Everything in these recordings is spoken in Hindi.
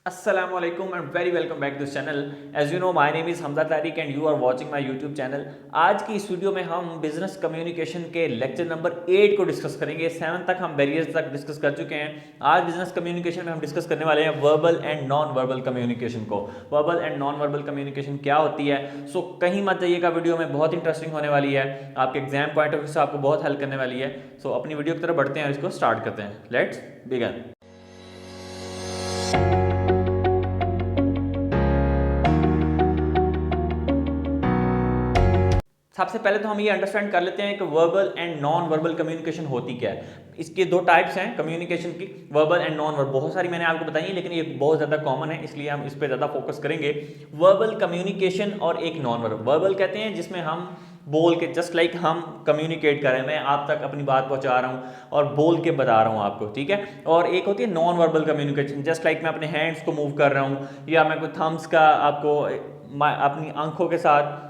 Assalamualaikum and very welcome back to this channel. As you know, my name is Hamza Tariq and you are watching my YouTube channel. आज की इस वीडियो में हम बिजनेस कम्युनिकेशन के लेक्चर नंबर 8 को डिस्कस करेंगे। 7 तक हम बैरियर्स तक डिस्कस कर चुके हैं। आज बिजनेस कम्युनिकेशन में हम डिस्कस करने वाले हैं verbal and non verbal communication को। Verbal and non verbal communication क्या होती है, सो कहीं मत जाइएगा, वीडियो में बहुत इंटरेस्टिंग होने वाली है। आपके एग्जाम पॉइंट ऑफ व्यू से आपको बहुत हेल्प करने वाली है। सो अपनी वीडियो की तरफ बढ़ते हैं और इसको स्टार्ट करते हैं। Let's begin. सबसे पहले तो हम ये अंडरस्टैंड कर लेते हैं कि verbal and non verbal communication होती क्या है। इसके दो टाइप्स हैं कम्युनिकेशन की, वर्बल एंड नॉन वर्बल। बहुत सारी मैंने आपको बताई है लेकिन ये बहुत ज़्यादा कॉमन है, इसलिए हम इस पर ज़्यादा फोकस करेंगे। वर्बल कम्युनिकेशन और एक नॉन वर्बल। वर्बल कहते हैं जिसमें हम बोल के, जस्ट लाइक हम कम्युनिकेट कर रहे हैं, मैं आप तक अपनी बात पहुंचा रहा हूं और बोल के बता रहा हूं आपको, ठीक है। और एक होती है non verbal communication, just like मैं अपने हैंड्स को मूव कर रहा हूं या मैं कोई थम्स का आपको अपनी आंखों के साथ,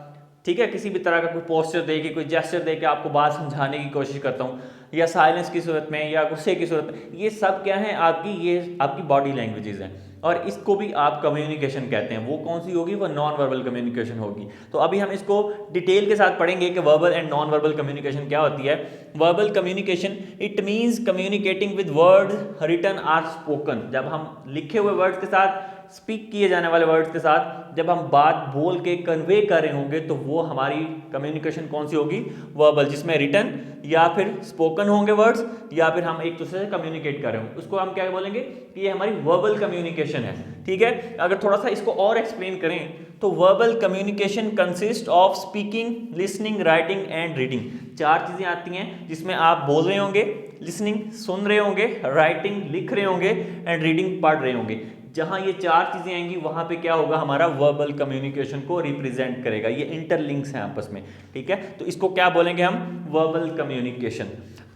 ठीक है, किसी भी तरह का कोई पोस्चर दे के, कोई जेस्चर दे के आपको बात समझाने की कोशिश करता हूँ, या साइलेंस की सूरत में या गुस्से की सूरत में। ये सब क्या है ये आपकी बॉडी लैंग्वेजेस हैं और इसको भी आप कम्युनिकेशन कहते हैं। वो कौन सी होगी? वो नॉन वर्बल कम्युनिकेशन होगी। तो अभी हम इसको डिटेल के साथ पढ़ेंगे कि verbal and non verbal communication क्या होती है। Verbal communication it means communicating with words written or spoken. जब हम लिखे हुए वर्ड्स के साथ, स्पीक किए जाने वाले वर्ड्स के साथ जब हम बात बोल के कन्वे कर रहे होंगे तो वो हमारी कम्युनिकेशन कौन सी होगी? वर्बल, जिसमें रिटन या फिर स्पोकन होंगे वर्ड्स या फिर हम एक दूसरे से कम्युनिकेट कर रहे होंगे, उसको हम क्या बोलेंगे कि ये हमारी वर्बल कम्युनिकेशन है, ठीक है। अगर थोड़ा सा इसको और एक्सप्लेन करें तो verbal communication consist of speaking, listening, writing and reading. 4 चीजें आती हैं जिसमें आप बोल रहे होंगे, लिसनिंग सुन रहे होंगे, राइटिंग लिख रहे होंगे एंड रीडिंग पढ़ रहे होंगे। जहां ये 4 चीजें आएंगी वहां पे क्या होगा? हमारा वर्बल कम्युनिकेशन को रिप्रेजेंट करेगा। ये इंटरलिंक्स हैं आपस में, ठीक है। तो इसको क्या बोलेंगे हम? Verbal communication.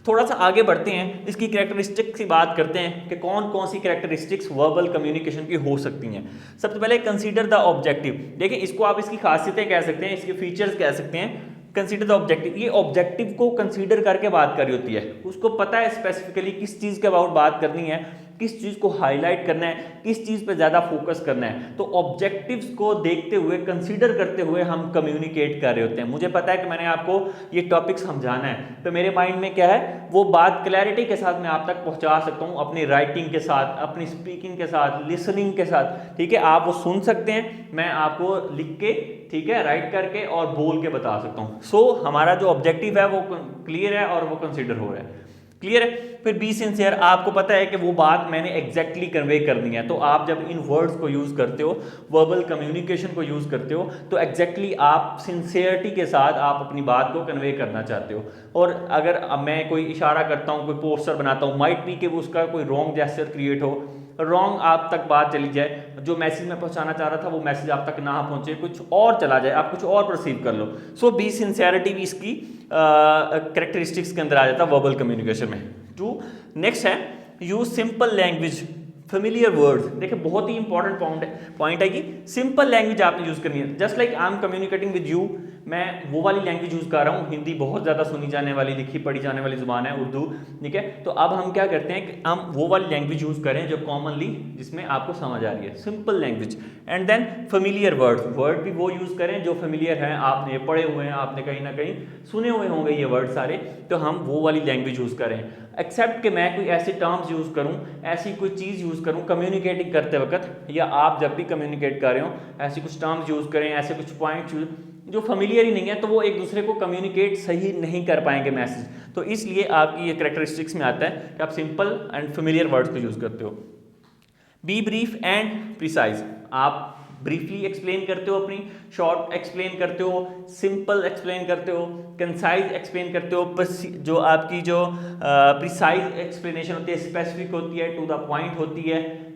थोड़ा सा आगे बढ़ते हैं, इसकी कैरेक्टरिस्टिक्स की बात करते हैं कि कौन कौन सी कैरेक्टरिस्टिक्स वर्बल कम्युनिकेशन की हो सकती हैं। सबसे पहले कंसीडर द ऑब्जेक्टिव। देखिए, इसको आप इसकी खासियतें कह सकते हैं, इसके फीचर्स कह सकते हैं। कंसीडर द ऑब्जेक्टिव, ये ऑब्जेक्टिव को कंसीडर करके बात कर रही होती है। उसको पता है स्पेसिफिकली किस चीज़ के अबाउट बात करनी है, किस चीज़ को हाईलाइट करना है, किस चीज़ पे ज़्यादा फोकस करना है। तो ऑब्जेक्टिव्स को देखते हुए, कंसीडर करते हुए हम कम्युनिकेट कर रहे होते हैं। मुझे पता है कि मैंने आपको ये टॉपिक समझाना है, तो मेरे माइंड में क्या है, वो बात क्लैरिटी के साथ मैं आप तक पहुंचा सकता हूँ, अपनी राइटिंग के साथ, अपनी स्पीकिंग के साथ, लिसनिंग के साथ, ठीक है। आप वो सुन सकते हैं, मैं आपको लिख के, ठीक है, राइट करके और बोल के बता सकता हूँ। सो हमारा जो ऑब्जेक्टिव है वो क्लियर है और वो कंसीडर हो रहा है, क्लियर है। फिर बी सिंसियर, आपको पता है कि वो बात मैंने एग्जैक्टली कन्वे करनी है। तो आप जब इन वर्ड्स को यूज करते हो, वर्बल कम्युनिकेशन को यूज करते हो, तो एग्जैक्टली आप सिंसियरिटी के साथ आप अपनी बात को कन्वे करना चाहते हो। और अगर मैं कोई इशारा करता हूँ, कोई पोस्टर बनाता हूँ, माइट बी कि उसका कोई रॉन्ग जेस्चर क्रिएट हो, रॉन्ग आप तक बात चली जाए, जो मैसेज मैं पहुंचाना चाह रहा था वो मैसेज आप तक ना पहुंचे, कुछ और चला जाए, आप कुछ और परसीव कर लो। सो बी सिंसियरिटी भी इसकी कैरेक्टरिस्टिक्स के अंदर आ जाता है वर्बल कम्युनिकेशन में। टू नेक्स्ट है use simple language, familiar words. देखिए, बहुत ही इंपॉर्टेंट पॉइंट है कि सिंपल लैंग्वेज आपने यूज करनी है। Just like I am communicating with you, मैं वो वाली लैंग्वेज यूज कर रहा हूँ। हिंदी बहुत ज़्यादा सुनी जाने वाली, लिखी पढ़ी जाने वाली जुबान है उर्दू, ठीक है। तो अब हम क्या करते हैं कि हम वो वाली लैंग्वेज यूज करें जो कॉमनली, जिसमें आपको समझ आ रही है, simple language. And then familiar word भी वो यूज करें जो फेमिलियर हैं, आपने पढ़े हुए हैं, आपने कहीं ना कहीं सुने हुए होंगे ये वर्ड सारे, तो हम वो वाली लैंग्वेज यूज करें। एक्सेप्ट कि मैं कोई ऐसे टर्म्स यूज करूं, ऐसी कोई चीज़ यूज करूं कम्युनिकेटिंग करते वक्त, या आप जब भी कम्युनिकेट कर रहे हो ऐसी कुछ टर्म्स यूज करें, ऐसे कुछ पॉइंट्स जो फेमिलियर ही नहीं है, तो वो एक दूसरे को कम्युनिकेट सही नहीं कर पाएंगे मैसेज। तो इसलिए आपकी ये कैरेक्टरिस्टिक्स में आता है कि आप सिंपल एंड फेमिलियर वर्ड्स को यूज करते हो। बी ब्रीफ एंड प्रिसाइज, आप ब्रीफली एक्सप्लेन करते हो, अपनी शॉर्ट एक्सप्लेन करते हो, सिंपल एक्सप्लेन करते हो, कंसाइज एक्सप्लेन करते हो। जो आपकी जो प्रिसाइज एक्सप्लेनेशन होती है, स्पेसिफिक होती है, टू द पॉइंट होती है।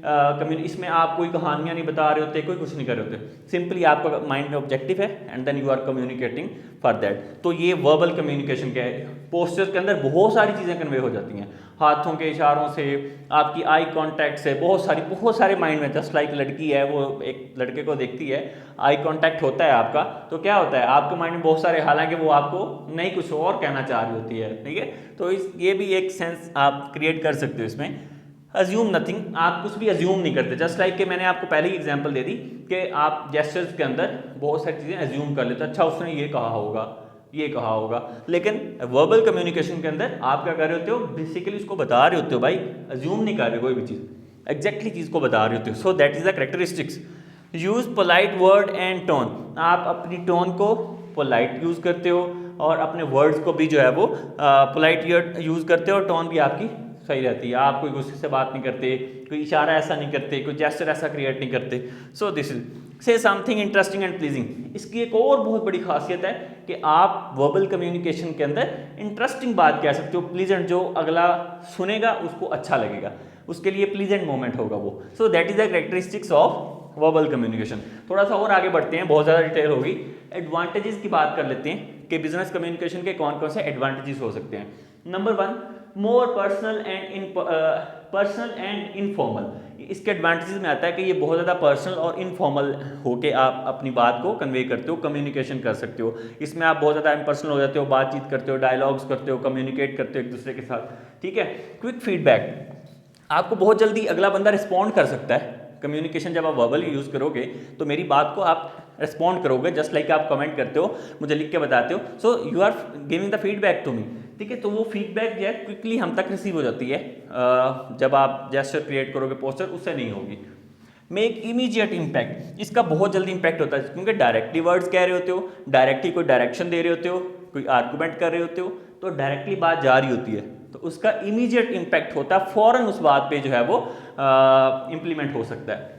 इसमें आप कोई कहानियां नहीं बता रहे होते, कोई कुछ नहीं कर रहे होते, सिंपली आपका माइंड में ऑब्जेक्टिव है and then you are communicating for that. तो ये वर्बल कम्युनिकेशन क्या है। पोस्चर्स के अंदर बहुत सारी चीज़ें कन्वे हो जाती हैं, हाथों के इशारों से, आपकी आई कांटेक्ट से, बहुत सारे माइंड में, जस्ट लाइक लड़की है, वो एक लड़के को देखती है, आई कांटेक्ट होता है आपका, तो क्या होता है आपके माइंड में बहुत सारे, हालांकि वो आपको नहीं कुछ और कहना चाह रही होती है, ठीक है। तो ये भी एक सेंस आप क्रिएट कर सकते हो इसमें। अज्यूम नथिंग, आप कुछ भी अज्यूम नहीं करते। जस्ट लाइक कि मैंने आपको पहले ही एग्जांपल दे दी कि आप जेस्चर्स के अंदर बहुत सारी चीज़ें अज्यूम कर लेते हो, अच्छा उसने ये कहा होगा, ये कहा होगा, लेकिन वर्बल कम्युनिकेशन के अंदर आप क्या कर रहे होते हो, बेसिकली उसको बता रहे होते हो भाई, अज्यूम नहीं कर रहे कोई भी चीज़, एग्जैक्टली चीज़ को बता रहे होते हो। So that is the characteristics. Use polite word and tone, आप अपनी टोन को पोलाइट यूज करते हो और अपने वर्ड्स को भी जो है वो पोलाइट यूज करते हो, और टोन भी आपकी सही रहती है। आप कोई गुस्से से बात नहीं करते, कोई इशारा ऐसा नहीं करते, कोई जेस्चर ऐसा क्रिएट नहीं करते। सो दिस इज से समथिंग इंटरेस्टिंग एंड प्लीजिंग। इसकी एक और बहुत बड़ी खासियत है कि आप वर्बल कम्युनिकेशन के अंदर इंटरेस्टिंग बात कह सकते हो, प्लीजेंट, जो अगला सुनेगा उसको अच्छा लगेगा, उसके लिए प्लीजेंट मोमेंट होगा वो। So that is the characteristics of verbal communication. थोड़ा सा और आगे बढ़ते हैं, बहुत ज़्यादा डिटेल होगी। एडवांटेजेस की बात कर लेते हैं कि बिजनेस कम्युनिकेशन के कौन कौन से एडवांटेजेस हो सकते हैं। Number 1, more personal and informal. इसके एडवांटेजेस में आता है कि ये बहुत ज़्यादा पर्सनल और इनफॉर्मल होके आप अपनी बात को कन्वे करते हो, कम्युनिकेशन कर सकते हो। इसमें आप बहुत ज़्यादा इम्पर्सनल हो जाते हो, बातचीत करते हो, डायलॉग्स करते हो, कम्युनिकेट करते हो एक दूसरे के साथ, ठीक है। क्विक फीडबैक, आपको बहुत जल्दी अगला बंदा रिस्पॉन्ड कर सकता है। कम्युनिकेशन जब आप वर्बल यूज़ करोगे तो मेरी बात को आप रिस्पॉन्ड करोगे, जस्ट लाइक आप कमेंट करते हो, मुझे लिख के बताते हो, so you are giving the feedback to me, ठीक है। तो वो फीडबैक जो है क्विकली हम तक रिसीव हो जाती है। जब आप जेस्चर क्रिएट करोगे, पोस्टर, उससे नहीं होगी। मेक इमीडिएट इम्पैक्ट, इसका बहुत जल्दी इम्पैक्ट होता है, क्योंकि डायरेक्टली वर्ड्स कह रहे होते हो, डायरेक्टली कोई डायरेक्शन दे रहे होते हो, कोई आर्गूमेंट कर रहे होते हो, तो डायरेक्टली बात जा रही होती है, तो उसका इमीडिएट इम्पैक्ट होता है, फौरन उस बात पे जो है वो इम्प्लीमेंट हो सकता है।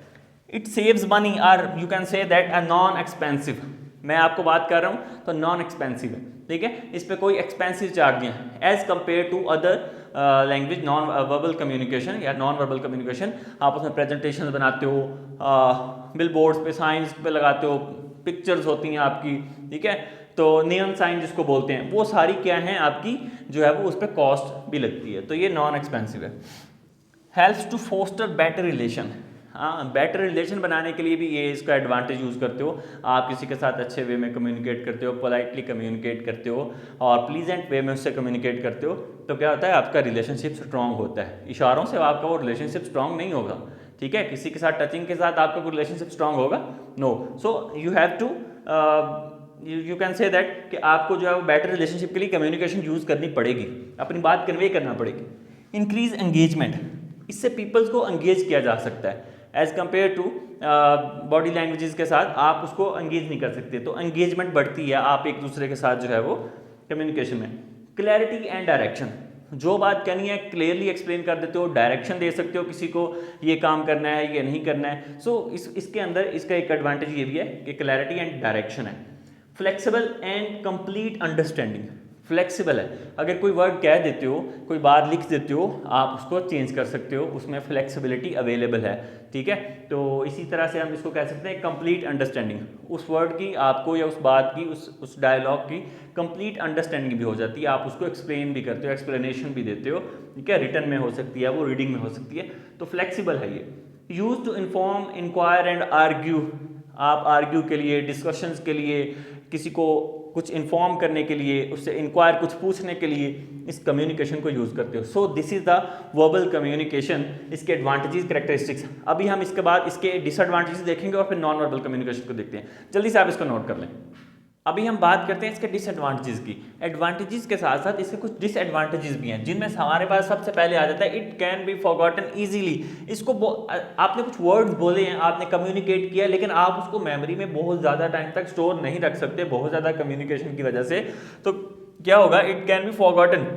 इट सेव्स मनी, और you can say that a non expensive, मैं आपको बात कर रहा हूँ तो नॉन एक्सपेंसिव है, ठीक है, इस पे कोई एक्सपेंसिव चार्ज नहीं है as compare to other language non verbal communication या नॉन वर्बल कम्युनिकेशन। आप उसमें प्रेजेंटेशन बनाते हो, बिल बोर्ड्स पे, साइंस पे लगाते हो, पिक्चर्स होती हैं आपकी, ठीक है, तो नियम साइन जिसको बोलते हैं, वो सारी क्या है आपकी जो है वो उस पर कॉस्ट भी लगती है, तो ये नॉन एक्सपेंसिव है। Helps to foster better relation, हाँ, बेटर रिलेशन बनाने के लिए भी ये इसका एडवांटेज यूज़ करते हो। आप किसी के साथ अच्छे वे में कम्युनिकेट करते हो, पोलाइटली कम्युनिकेट करते हो और प्लीजेंट वे में उससे कम्युनिकेट करते हो, तो क्या होता है, आपका रिलेशनशिप स्ट्रॉन्ग होता है। इशारों से आपका वो रिलेशनशिप स्ट्रॉन्ग नहीं होगा, ठीक है, किसी के साथ टचिंग के साथ आपका कोई रिलेशनशिप स्ट्रॉन्ग होगा, no. So you have to you can say that कि आपको जो है वो बेटर रिलेशनशिप के लिए कम्युनिकेशन यूज़ करनी पड़ेगी, अपनी बात कन्वे करना पड़ेगी। इंक्रीज एंगेजमेंट, इससे पीपल्स को एंगेज किया जा सकता है as compare to body languages के साथ आप उसको एंगेज नहीं कर सकते, तो एंगेजमेंट बढ़ती है आप एक दूसरे के साथ जो है वो कम्युनिकेशन में। क्लैरिटी एंड डायरेक्शन, जो बात कहनी है क्लियरली एक्सप्लेन कर देते हो, डायरेक्शन दे सकते हो किसी को, ये काम करना है, ये नहीं करना है। सो इसके अंदर इसका एक एडवांटेज ये भी है कि क्लैरिटी एंड डायरेक्शन है। Flexible and complete understanding, flexible है, अगर कोई वर्ड कह देते हो, कोई बात लिख देते हो, आप उसको चेंज कर सकते हो, उसमें फ्लेक्सिबिलिटी अवेलेबल है, ठीक है। तो इसी तरह से हम इसको कह सकते हैं कंप्लीट अंडरस्टैंडिंग, उस वर्ड की आपको या उस बात की, उस डायलॉग की कंप्लीट अंडरस्टैंडिंग भी हो जाती है, आप उसको एक्सप्लेन भी करते हो, एक्सप्लेनेशन भी देते हो, ठीक है, रिटन में हो सकती है, वो रीडिंग में हो सकती है, तो फ्लेक्सिबल है ये। Use to inform, inquire and argue, आप आर्ग्यू के लिए, डिस्कशंस के लिए, किसी को कुछ इन्फॉर्म करने के लिए, उससे इंक्वायर कुछ पूछने के लिए इस कम्युनिकेशन को यूज़ करते हो। So this is the verbal communication, इसके एडवांटेजेस, कैरेक्टरिस्टिक्स। अभी हम इसके बाद इसके डिसएडवांटेजेस देखेंगे और फिर नॉन वर्बल कम्युनिकेशन को देखते हैं। जल्दी से आप इसको नोट कर लें। अभी हम बात करते हैं इसके डिसएडवांटेजेस की। एडवांटेजेस के साथ साथ इसके कुछ डिसएडवांटेजेस भी हैं, जिनमें हमारे पास सबसे पहले आ जाता है it can be forgotten easily. इसको आपने कुछ वर्ड्स बोले हैं, आपने कम्युनिकेट किया, लेकिन आप उसको मेमोरी में बहुत ज़्यादा टाइम तक स्टोर नहीं रख सकते बहुत ज़्यादा कम्युनिकेशन की वजह से। तो क्या होगा, इट कैन बी फॉरगॉटन,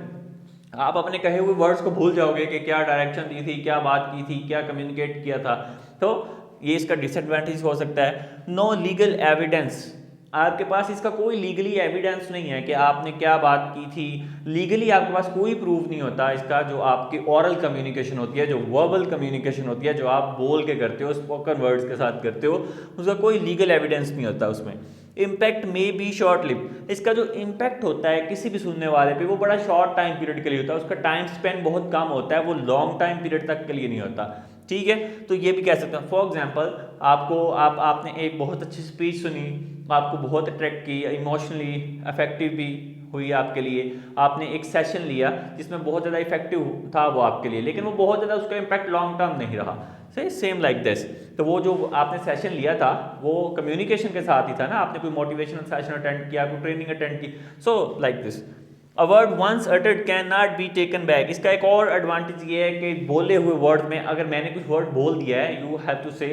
आप अपने कहे हुए वर्ड्स को भूल जाओगे कि क्या डायरेक्शन दी थी, क्या बात की थी, क्या कम्युनिकेट किया था। तो ये इसका डिसएडवांटेज हो सकता है। नो लीगल एविडेंस, आपके पास इसका कोई लीगली एविडेंस नहीं है कि आपने क्या बात की थी, लीगली आपके पास कोई प्रूफ नहीं होता इसका। जो आपकी ओरल कम्युनिकेशन होती है, जो वर्बल कम्युनिकेशन होती है, जो आप बोल के करते हो, स्पोकन वर्ड्स के साथ करते हो, उसका कोई लीगल एविडेंस नहीं होता उसमें। Impact may be short live, इसका जो इम्पैक्ट होता है किसी भी सुनने वाले पे, वो बड़ा शॉर्ट टाइम पीरियड के लिए होता है, उसका टाइम स्पेन बहुत कम होता है, वो लॉन्ग टाइम पीरियड तक के लिए नहीं होता, ठीक है। तो ये भी कह सकते हैं। फॉर एग्जाम्पल, आपने एक बहुत अच्छी स्पीच सुनी, आपको बहुत अट्रैक्ट की, इमोशनली अफेक्टिव भी, हुई आपके लिए, आपने एक सेशन लिया जिसमें बहुत ज़्यादा इफेक्टिव था वो आपके लिए, लेकिन वो बहुत ज़्यादा उसका इम्पैक्ट लॉन्ग टर्म नहीं रहा, से सेम लाइक दिस। तो वो जो आपने सेशन लिया था वो कम्युनिकेशन के साथ ही था ना, आपने कोई मोटिवेशनल सेशन अटेंड किया, कोई ट्रेनिंग अटेंड की, so like this. A word once uttered can not be taken back. इसका एक और एडवांटेज ये है कि बोले हुए वर्ड में अगर मैंने कुछ वर्ड बोल दिया है, you have to say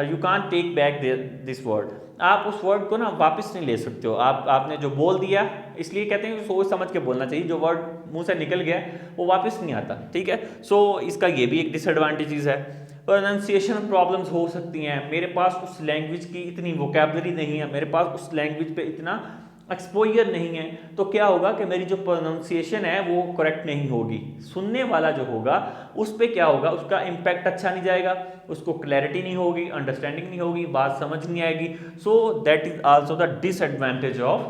you can't take back this word, आप उस वर्ड को ना वापस नहीं ले सकते हो। आपने जो बोल दिया, इसलिए कहते हैं सोच समझ के बोलना चाहिए, जो वर्ड मुंह से निकल गया वो वापस नहीं आता, ठीक है। सो इसका ये भी एक डिसएडवांटेजेस है। प्रोनाउंसिएशन प्रॉब्लम्स हो सकती हैं, मेरे पास उस लैंग्वेज की इतनी वोकैबुलरी नहीं है, मेरे पास उस लैंग्वेज पे इतना एक्सपोजर नहीं है, तो क्या होगा कि मेरी जो प्रोनाउंसिएशन है वो करेक्ट नहीं होगी, सुनने वाला जो होगा उस पर क्या होगा, उसका इम्पैक्ट अच्छा नहीं जाएगा, उसको क्लैरिटी नहीं होगी, अंडरस्टैंडिंग नहीं होगी, बात समझ नहीं आएगी। So that is also the disadvantage of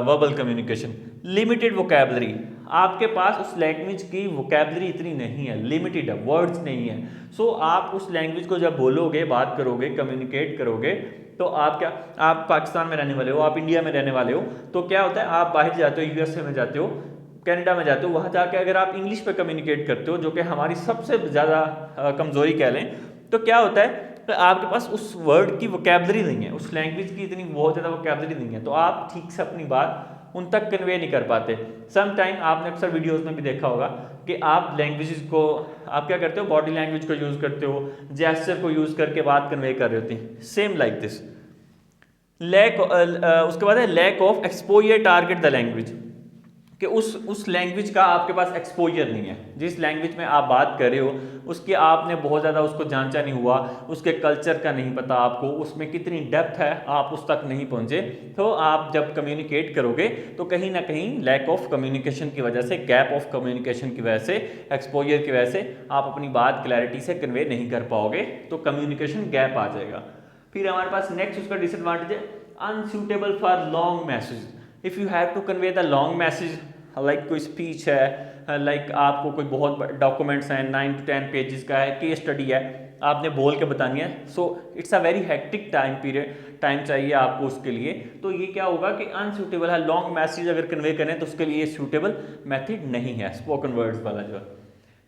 verbal communication. Limited vocabulary, आपके पास उस लैंग्वेज की वोकैबुलरी इतनी नहीं है, लिमिटेड है, वर्ड्स नहीं है। सो आप उस लैंग्वेज को जब बोलोगे, बात करोगे, कम्युनिकेट करोगे, तो आप क्या, आप पाकिस्तान में रहने वाले हो, आप इंडिया में रहने वाले हो, तो क्या होता है आप बाहर जाते हो, यूएसए में जाते हो, कनाडा में जाते हो, वहाँ जाके अगर आप इंग्लिश पे कम्युनिकेट करते हो, जो कि हमारी सबसे ज़्यादा कमज़ोरी कह लें, तो क्या होता है तो आपके पास उस वर्ड की वोकैबुलरी नहीं है, उस लैंग्वेज की इतनी बहुत ज़्यादा वोकैबुलरी नहीं है, तो आप ठीक से अपनी बात उन तक कन्वे नहीं कर पाते। सम टाइम आपने अक्सर वीडियोस में भी देखा होगा कि आप लैंग्वेजेस को, आप क्या करते हो, बॉडी लैंग्वेज को यूज़ करते हो, जेस्चर को यूज़ करके बात कन्वे कर रहे होते हैं, सेम लाइक दिस। उसके बाद है lack of exposure target the language, कि उस लैंग्वेज का आपके पास एक्सपोजर नहीं है, जिस लैंग्वेज में आप बात कर रहे हो उसके आपने बहुत ज़्यादा उसको जांचा नहीं हुआ, उसके कल्चर का नहीं पता आपको, उसमें कितनी डेप्थ है आप उस तक नहीं पहुंचे, तो आप जब कम्युनिकेट करोगे तो कहीं ना कहीं लैक ऑफ कम्युनिकेशन की वजह से, गैप ऑफ कम्युनिकेशन की वजह से, एक्सपोजर की वजह से आप अपनी बात क्लैरिटी से कन्वे नहीं कर पाओगे, तो कम्युनिकेशन गैप आ जाएगा। फिर हमारे पास नेक्स्ट उसका डिसएडवांटेज है unsuitable for long message. If you have to convey the long message, like कोई स्पीच है, लाइक आपको कोई बहुत डॉक्यूमेंट्स हैं 9 to 10 पेजेस का है, केस स्टडी है, आपने बोल के बतानी है, so it's a very hectic time चाहिए आपको उसके लिए, तो ये क्या होगा कि अनसूटेबल है, लॉन्ग मैसेज अगर कन्वे करें तो उसके लिए सूटेबल मेथड नहीं है स्पोकन वर्ड्स वाला जो है।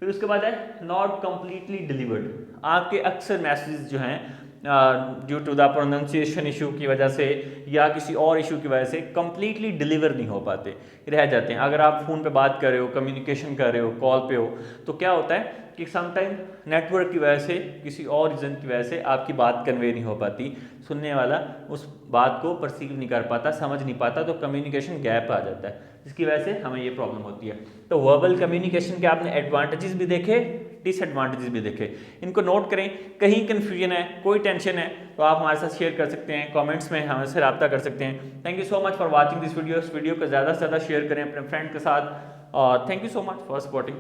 फिर उसके बाद है नॉट कम्प्लीटली डिलीवर्ड, आपके अक्सर मैसेज जो हैं due to the pronunciation issue की वजह से या किसी और इशू की वजह से कंप्लीटली डिलीवर नहीं हो पाते, रह जाते हैं। अगर आप फ़ोन पे बात कर रहे हो, कम्युनिकेशन कर रहे हो, कॉल पे हो, तो क्या होता है कि समटाइम नेटवर्क की वजह से, किसी और रीज़न की वजह से आपकी बात कन्वे नहीं हो पाती, सुनने वाला उस बात को परसीव नहीं कर पाता, समझ नहीं पाता, तो कम्युनिकेशन गैप आ जाता है, जिसकी वजह से हमें ये प्रॉब्लम होती है। तो वर्बल कम्युनिकेशन के आपने एडवांटेजेस भी देखे, डिसएडवांटेजेस भी देखे, इनको नोट करें। कहीं कन्फ्यूजन है, कोई टेंशन है, तो आप हमारे साथ शेयर कर सकते हैं, कमेंट्स में हमसे रब्ता कर सकते हैं। Thank you so much for watching this video. इस वीडियो को ज़्यादा से ज़्यादा शेयर करें अपने फ्रेंड के साथ, और thank you so much for supporting.